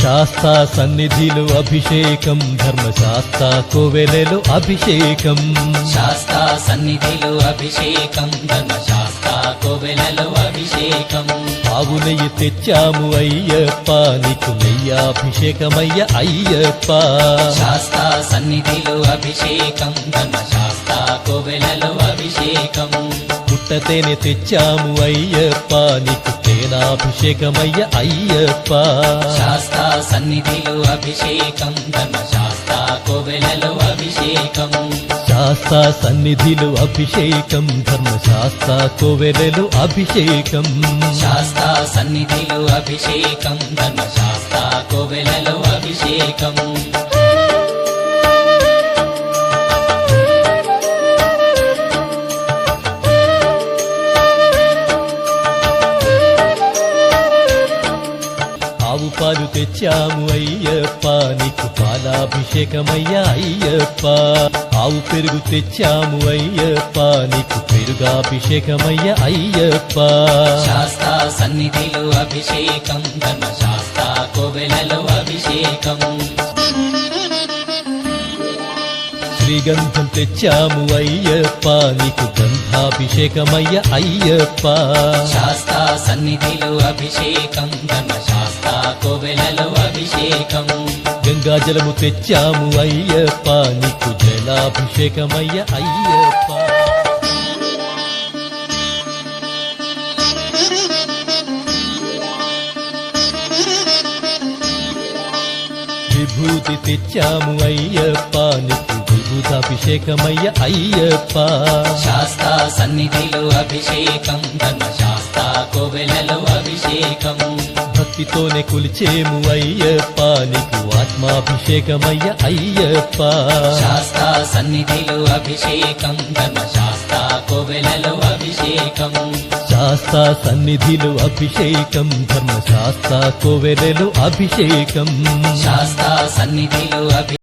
శాస్తా సన్నిధిలో అభిషేకం ధర్మశాస్త్ర కోవెలలో అభిషేకం శాస్తా సన్నిధిలో అభిషేకం ధర్మశాస్త్ర కోవెలలో అభిషేకం ఆవు నెయ్యి తెచ్చాము అయ్యప్ప నీకు నెయ్యాభిషేకమయ్య అయ్యప్ప శాస్తా సన్నిధిలో అభిషేకం ధర్మశాస్త్ర కోవెలలో అభిషేకం పుట్టతేనె తెచ్చాము అయ్యప్ప నీకు తేనాభిషేకమయ్య అయ్యప్ప శాస్తా సన్నిధిలో అభిషేకం ధర్మశాస్త్ర కోవెలలో అభిషేకం శాస్తా సన్నిధిలో అభిషేకం ధర్మశాస్త్ర కోవెలలో అభిషేకం శాస్తా సన్నిధిలో అభిషేకం ధర్మశాస్త్ర కోవెలలో అభిషేకం ఆవు పాలు తెచ్చాము అయ్యప్ప నీకు పాలాభిషేకమయ్య అయ్యప్ప ఆవు పెరుగు తెచ్చాము అయ్యప్ప నీకు పెరుగాభిషేకమయ్య అయ్యప్ప శాస్తా సన్నిధిలో అభిషేకం ధర్మశాస్త్ర కోవెలలో అభిషేకం శ్రీగంధం తెచ్చాము అయ్యప్ప నీకు గంధాభిషేకమయ్య అయ్యప్ప శాస్తా సన్నిధిలో అభిషేకం ధర్మశాస్త్ర కోవెలలో అభిషేకం గంగాజలము తెచ్చాము అయ్యప్ప నీకు జలాభిషేకమయ్య అయ్యప్ప విభూతి తెచ్చాము అయ్యప్ప నీకు విభూతాభిషేకమయ్య అయ్యప్ప శాస్తా సన్నిధిలో అభిషేకం ధర్మశాస్త్ర కోవెలలో అభిషేకం భక్తితోనే కొలిచేము అయ్యప్ప నీకు ఆత్మాభిషేకమయ్య అయ్యప్ప శాస్తా సన్నిధిలో అభిషేకం ధర్మశాస్త్ర కోవెలలో అభిషేకం శాస్తా సన్నిధిలో అభిషేకం ధర్మశాస్త్ర కోవెలలో అభిషేకం శాస్తా సన్నిధిలో